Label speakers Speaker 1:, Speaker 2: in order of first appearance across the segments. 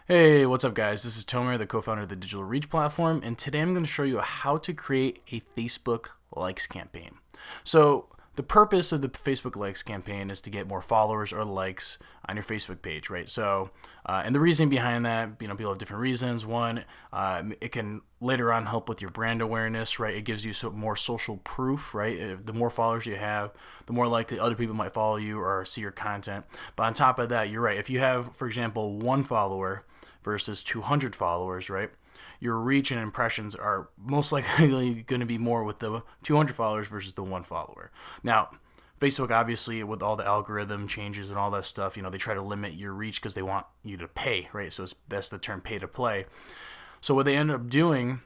Speaker 1: Hey, what's up guys? This is Tomer, the co-founder of the Digital Reach platform, and today I'm going to show you how to create a Facebook likes campaign. So the purpose of the Facebook likes campaign is to get more followers or likes on your Facebook page, right? So, and the reason behind that, people have different reasons. One, it can later on help with your brand awareness, right? It gives you more social proof, right? The more followers you have, the more likely other people might follow you or see your content. But on top of that, you're right. If you have, for example, one follower versus 200 followers, right? Your reach and impressions are most likely going to be more with the 200 followers versus the one follower. Now, Facebook, obviously, with all the algorithm changes and all that stuff, they try to limit your reach because they want you to pay, right? So that's the term pay to play. So what they end up doing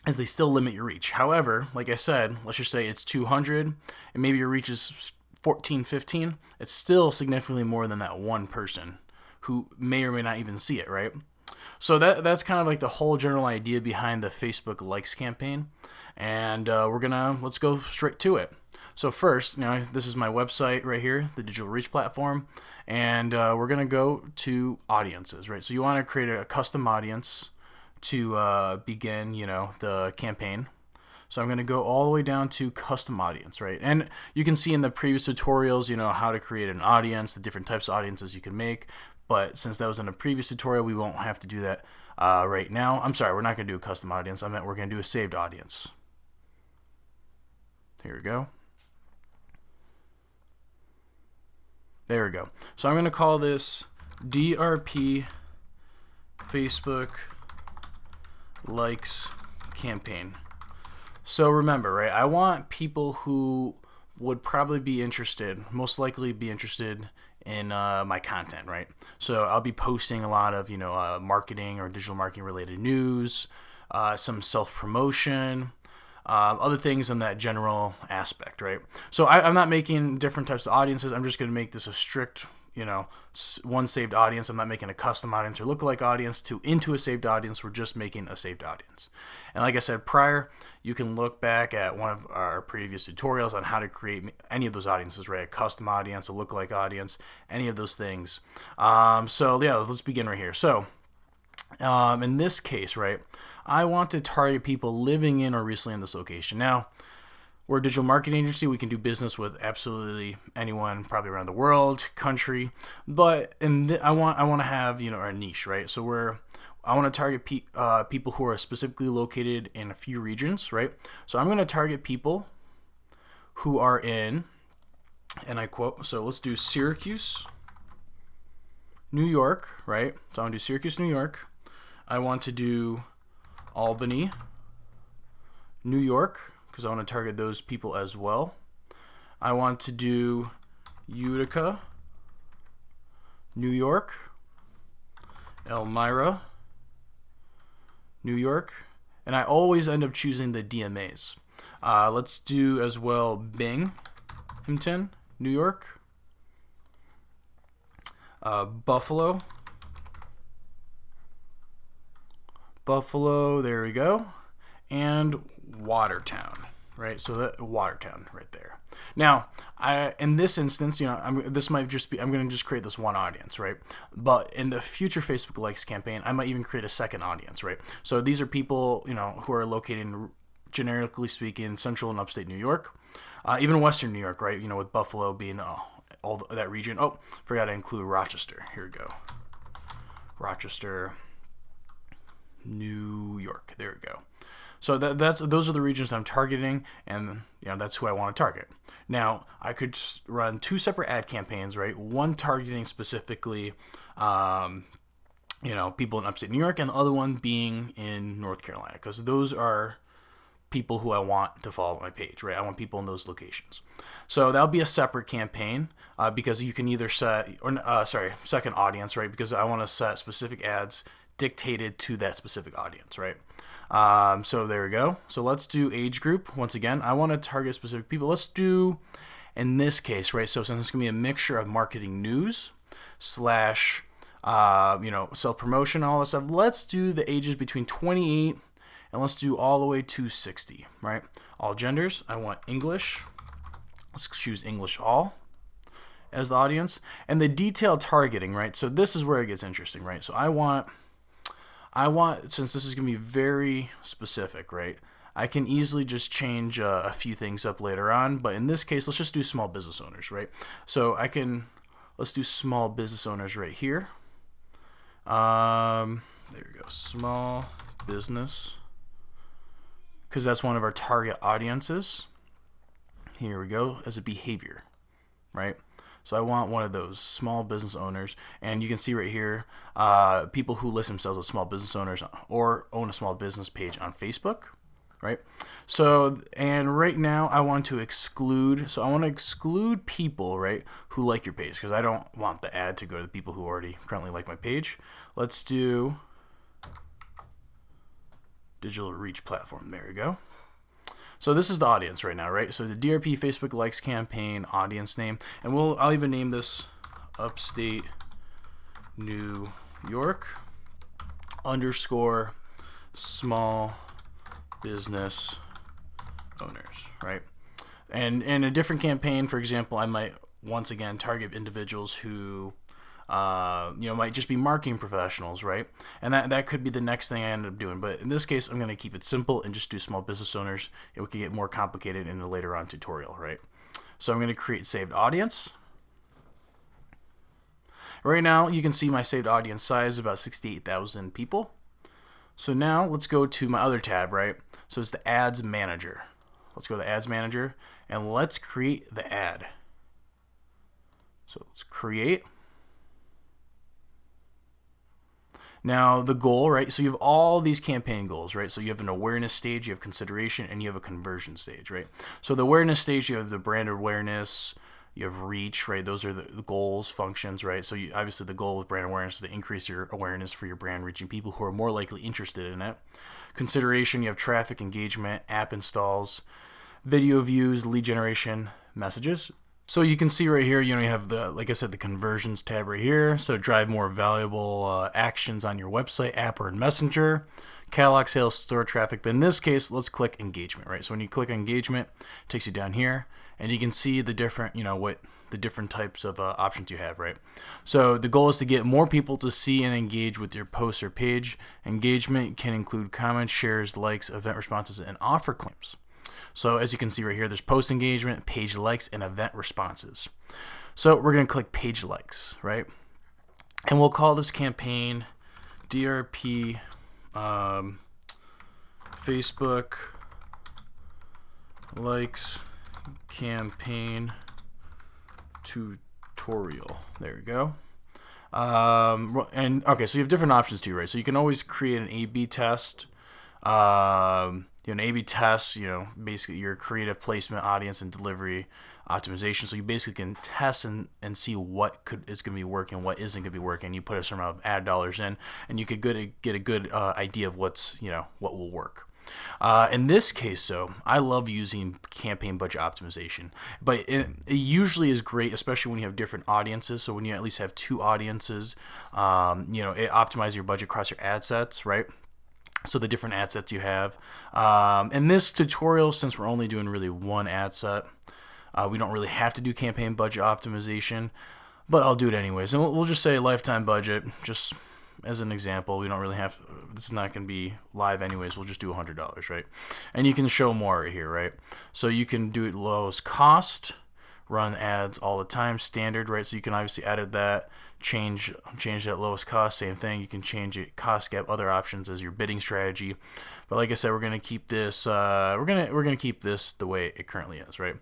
Speaker 1: is they still limit your reach. However, like I said, let's just say it's 200 and maybe your reach is 14, 15. It's still significantly more than that one person who may or may not even see it, right? So that's kind of like the whole general idea behind the Facebook likes campaign, and let's go straight to it. So first, this is my website right here, the Digital Reach platform, and we're gonna go to audiences, right? So you want to create a custom audience to begin, the campaign. So I'm going to go all the way down to custom audience, right? And you can see in the previous tutorials, how to create an audience, the different types of audiences you can make. But since that was in a previous tutorial, we won't have to do that right now. I'm sorry, we're not going to do a custom audience. I meant we're going to do a saved audience. Here we go. There we go. So I'm going to call this DRP Facebook likes campaign. So remember, right, I want people who would probably be interested, most likely be interested in my content, right? So I'll be posting a lot of, marketing or digital marketing related news, some self-promotion, other things in that general aspect, right? So I'm not making different types of audiences. I'm just going to make this a strict, one saved audience. I'm not making a custom audience or lookalike audience into a saved audience. We're just making a saved audience. And like I said prior, you can look back at one of our previous tutorials on how to create any of those audiences, right? A custom audience, a lookalike audience, any of those things. So yeah, let's begin right here. So in this case, right, I want to target people living in or recently in this location. Now, we're a digital marketing agency. We can do business with absolutely anyone, probably around the world, country. But I want to have our niche, right? So I want to target people who are specifically located in a few regions, right? So I'm going to target people who are in, and I quote. So let's do Syracuse, New York, right? So I want to do Syracuse, New York. I want to do Albany, New York, because I want to target those people as well. I want to do Utica, New York, Elmira, New York, and I always end up choosing the DMAs. Let's do as well Binghamton, New York, Buffalo, there we go, and Watertown, right? So that Watertown right there. Now, in this instance, this might just be, I'm going to just create this one audience, right? But in the future Facebook likes campaign, I might even create a second audience, right? So these are people, who are located in, generically speaking, central and upstate New York, even western New York, right? With Buffalo being all that region. Oh, forgot to include Rochester. Here we go. Rochester, New York. There we go. So those are the regions I'm targeting, and that's who I want to target. Now I could run two separate ad campaigns, right? One targeting specifically, people in upstate New York, and the other one being in North Carolina, because those are people who I want to follow my page, right? I want people in those locations. So that'll be a separate campaign because you can either set, second audience, right? Because I want to set specific ads dictated to that specific audience, right? So there we go. So let's do age group. Once again, I want to target specific people. Let's do, in this case, right? So since it's going to be a mixture of marketing news slash, self-promotion, all this stuff, let's do the ages between 28 and let's do all the way to 60, right? All genders. I want English. Let's choose English all as the audience. And the detailed targeting, right? So this is where it gets interesting, right? So I want I want, since this is going to be very specific, right? I can easily just change a few things up later on, but in this case, let's just do small business owners, right? So let's do small business owners right here. There we go, small business, because that's one of our target audiences. Here we go, as a behavior, right? So I want one of those small business owners, and you can see right here, people who list themselves as small business owners or own a small business page on Facebook, right? So, and right now I want to exclude, people, right, who like your page, because I don't want the ad to go to the people who already currently like my page. Let's do digital reach platform. There we go. So this is the audience right now, right? So the DRP Facebook Likes campaign audience name, and I'll even name this Upstate New York _ small business owners, right? And in a different campaign, for example, I might once again target individuals who might just be marketing professionals, right? And that could be the next thing I end up doing. But in this case, I'm going to keep it simple and just do small business owners. It could get more complicated in a later on tutorial, right? So I'm going to create saved audience. Right now, you can see my saved audience size is about 68,000 people. So now let's go to my other tab, right? So it's the ads manager. Let's go to the ads manager and let's create the ad. So let's create. Now the goal, right? So you have all these campaign goals, right? So you have an awareness stage, you have consideration, and you have a conversion stage, right? So the awareness stage, you have the brand awareness, you have reach, right? Those are the goals, functions, right? So obviously the goal with brand awareness is to increase your awareness for your brand, reaching people who are more likely interested in it. Consideration, you have traffic, engagement, app installs, video views, lead generation, messages. So you can see right here, you have like I said, the conversions tab right here. So drive more valuable actions on your website, app, or in Messenger. Catalog sales, store traffic. But in this case, let's click engagement, right? So when you click engagement, it takes you down here, and you can see the different, what the different types of options you have, right? So the goal is to get more people to see and engage with your post or page. Engagement can include comments, shares, likes, event responses, and offer claims. So as you can see right here, there's post engagement, page likes, and event responses. So we're going to click page likes, right? And we'll call this campaign DRP Facebook Likes Campaign Tutorial. There we go. And okay, so you have different options too, right? So you can always create an A/B test. An A/B test, basically your creative placement, audience, and delivery optimization. So you basically can test and see what is going to be working, what isn't going to be working. You put a certain amount of ad dollars in, and you could get a good idea of what will work. In this case, though, I love using campaign budget optimization, but it usually is great, especially when you have different audiences. So when you at least have two audiences, it optimizes your budget across your ad sets, right? So the different ad sets you have. In this tutorial, since we're only doing really one ad set, we don't really have to do campaign budget optimization, but I'll do it anyways. And we'll just say lifetime budget, just as an example. We don't really have, this is not going to be live anyways. We'll just do $100, right? And you can show more right here, right? So you can do it lowest cost, run ads all the time, standard, right? So you can obviously edit that, change that lowest cost, same thing. You can change it, cost gap, other options as your bidding strategy. But like I said, we're gonna keep this we're gonna keep this the way it currently is, right?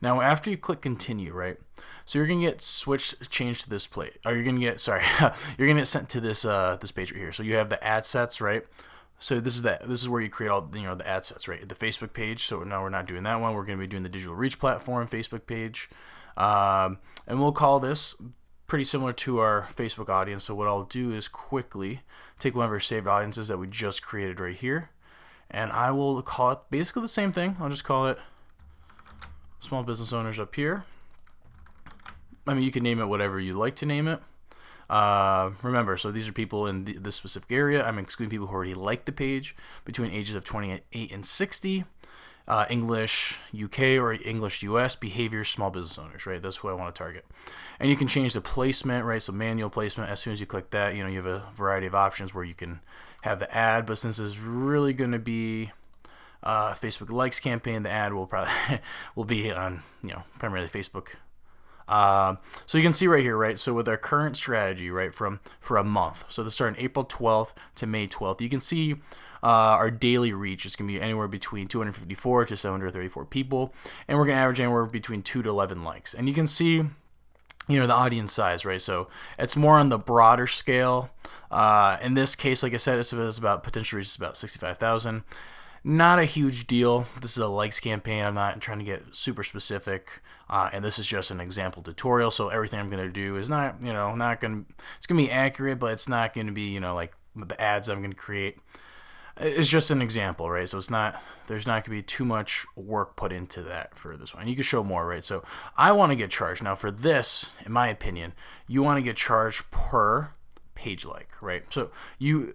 Speaker 1: Now after you click continue, right? So you're gonna get changed to this plate, or you're gonna get you're gonna get sent to this this page right here. So you have the ad sets, right? So this is where you create all the ad sets, right? The Facebook page. So now we're not doing that one. We're going to be doing the digital reach platform Facebook page, and we'll call this pretty similar to our Facebook audience. So what I'll do is quickly take one of our saved audiences that we just created right here, and I will call it basically the same thing. I'll just call it small business owners up here. I mean, you can name it whatever you like to name it. Remember, so these are people in this specific area. I'm excluding people who already like the page between ages of 28 and 60. English UK or English US behavior small business owners, right? That's what I want to target. And you can change the placement, right? So manual placement, as soon as you click that, you have a variety of options where you can have the ad, but since it's really going to be Facebook likes campaign, the ad will probably will be on, primarily Facebook. So you can see right here, right? So with our current strategy, right, for a month, so this started April 12th to May 12th, you can see our daily reach is going to be anywhere between 254 to 734 people, and we're going to average anywhere between 2 to 11 likes. And you can see, the audience size, right? So it's more on the broader scale. In this case, like I said, it's about potential reach is about 65,000. Not a huge deal. This is a likes campaign. I'm not trying to get super specific, and this is just an example tutorial. So everything I'm going to do is not going to. It's going to be accurate, but it's not going to be, like the ads I'm going to create. It's just an example, right? So it's not. There's not going to be too much work put into that for this one. You can show more, right? So I want to get charged now for this. In my opinion, you want to get charged per page like, right? So you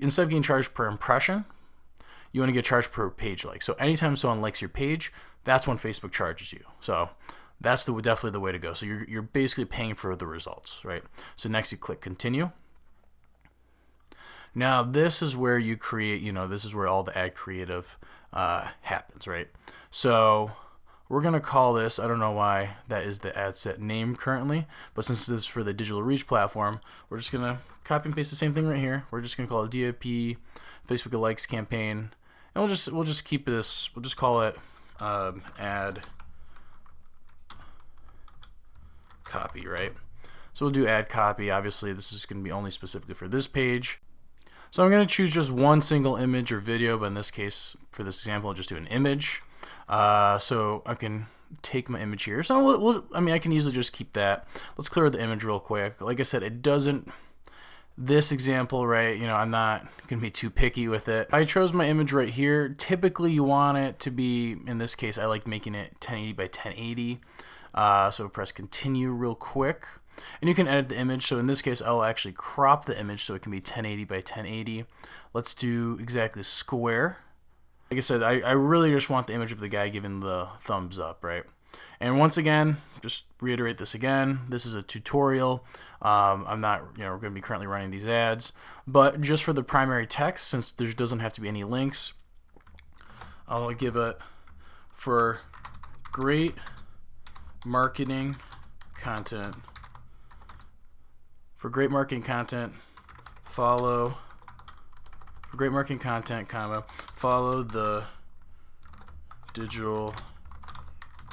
Speaker 1: instead of getting charged per impression, you want to get charged per page like. So anytime someone likes your page, that's when Facebook charges you. So that's definitely the way to go. So you're basically paying for the results, right? So next you click continue. Now this is where you create, this is where all the ad creative happens, right? So we're going to call this, I don't know why that is the ad set name currently, but since this is for the digital reach platform, we're just going to copy and paste the same thing right here. We're just going to call it DIP Facebook likes campaign, and we'll just keep this. We'll just call it ad copy, right? So we'll do ad copy. Obviously, this is going to be only specifically for this page. So I'm going to choose just one single image or video, but in this case, for this example, I'll just do an image. So I can take my image here. So I can easily just keep that. Let's clear the image real quick. Like I said, it doesn't. This example, right, I'm not going to be too picky with it. I chose my image right here. Typically, you want it to be, in this case, I like making it 1080 by 1080. So press continue real quick. And you can edit the image. So in this case, I'll actually crop the image so it can be 1080 by 1080. Let's do exactly square. Like I said, I really just want the image of the guy giving the thumbs up, right? And once again, just reiterate this again, this is a tutorial. I'm not, we're going to be currently running these ads, but just for the primary text, since there doesn't have to be any links, I'll give it for great marketing content. For great marketing content, follow the digital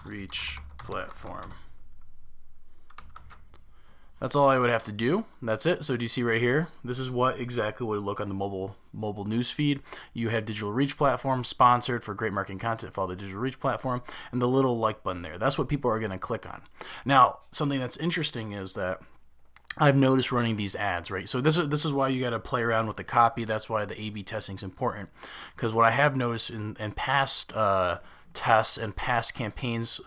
Speaker 1: reach platform. That's all I would have to do. That's it. So do you see right here? This is what exactly would look on the mobile news feed. You have digital reach platform sponsored for great marketing content. Follow the digital reach platform and the little like button there. That's what people are going to click on. Now, something that's interesting is that I've noticed running these ads, right? So this is why you got to play around with the copy. That's why the A/B testing is important, because what I have noticed in past tests and past campaigns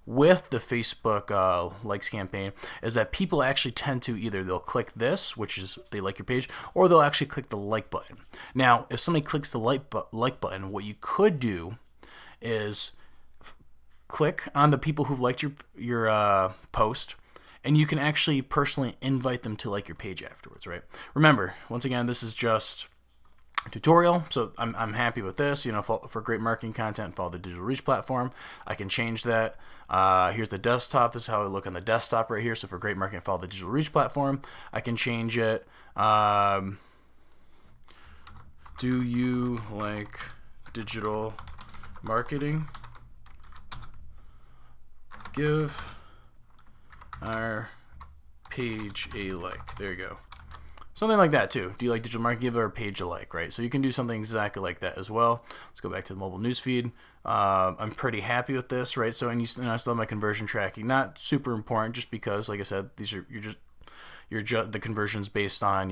Speaker 1: with the Facebook likes campaign is that people actually tend to either they'll click this, which is they like your page, or they'll actually click the like button. Now, if somebody clicks the like button, what you could do is click on the people who've liked your post, and you can actually personally invite them to like your page afterwards, right? Remember, once again, this is just a tutorial, so I'm happy with this. For great marketing content, follow the digital reach platform. I can change that. Here's the desktop. This is how it look on the desktop right here. So for great marketing, follow the digital reach platform. I can change it. Do you like digital marketing? Give our page a like. There you go. Something like that too. Do you like digital marketing? Give our page a like, right? So you can do something exactly like that as well. Let's go back to the mobile newsfeed. I'm pretty happy with this, right? So I still have my conversion tracking. Not super important, just because, like I said, these are the conversions based on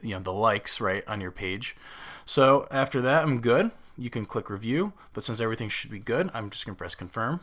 Speaker 1: the likes, right, on your page. So after that, I'm good. You can click review, but since everything should be good, I'm just gonna press confirm.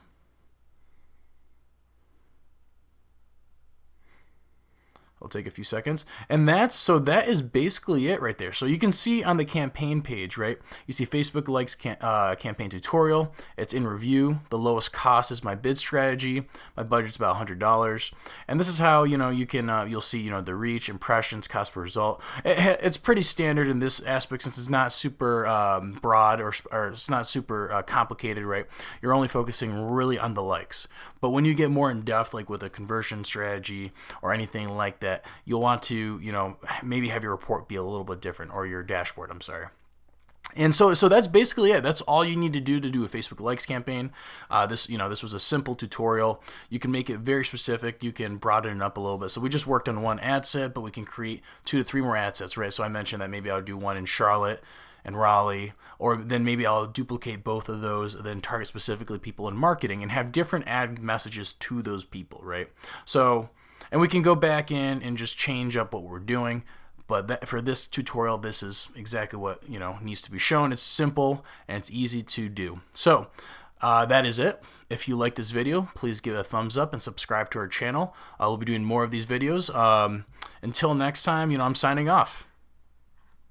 Speaker 1: It'll take a few seconds. And that is basically it right there. So you can see on the campaign page, right? You see Facebook likes campaign tutorial. It's in review. The lowest cost is my bid strategy. My budget's about $100. And this is how, you can, you'll see, the reach, impressions, cost per result. It's pretty standard in this aspect since it's not super broad or it's not super complicated, right? You're only focusing really on the likes. But when you get more in depth, like with a conversion strategy or anything like that, you'll want to, maybe have your report be a little bit different, or your dashboard, I'm sorry. And so that's basically it. That's all you need to do a Facebook likes campaign. This was a simple tutorial. You can make it very specific. You can broaden it up a little bit. So we just worked on one ad set, but we can create 2 to 3 more ad sets, right? So I mentioned that maybe I would do one in Charlotte and Raleigh, or then maybe I'll duplicate both of those, then target specifically people in marketing and have different ad messages to those people, right? So, and we can go back in and just change up what we're doing. But for this tutorial, this is exactly what needs to be shown. It's simple and it's easy to do. So that is it. If you like this video, please give it a thumbs up and subscribe to our channel. We'll be doing more of these videos. Until next time, I'm signing off.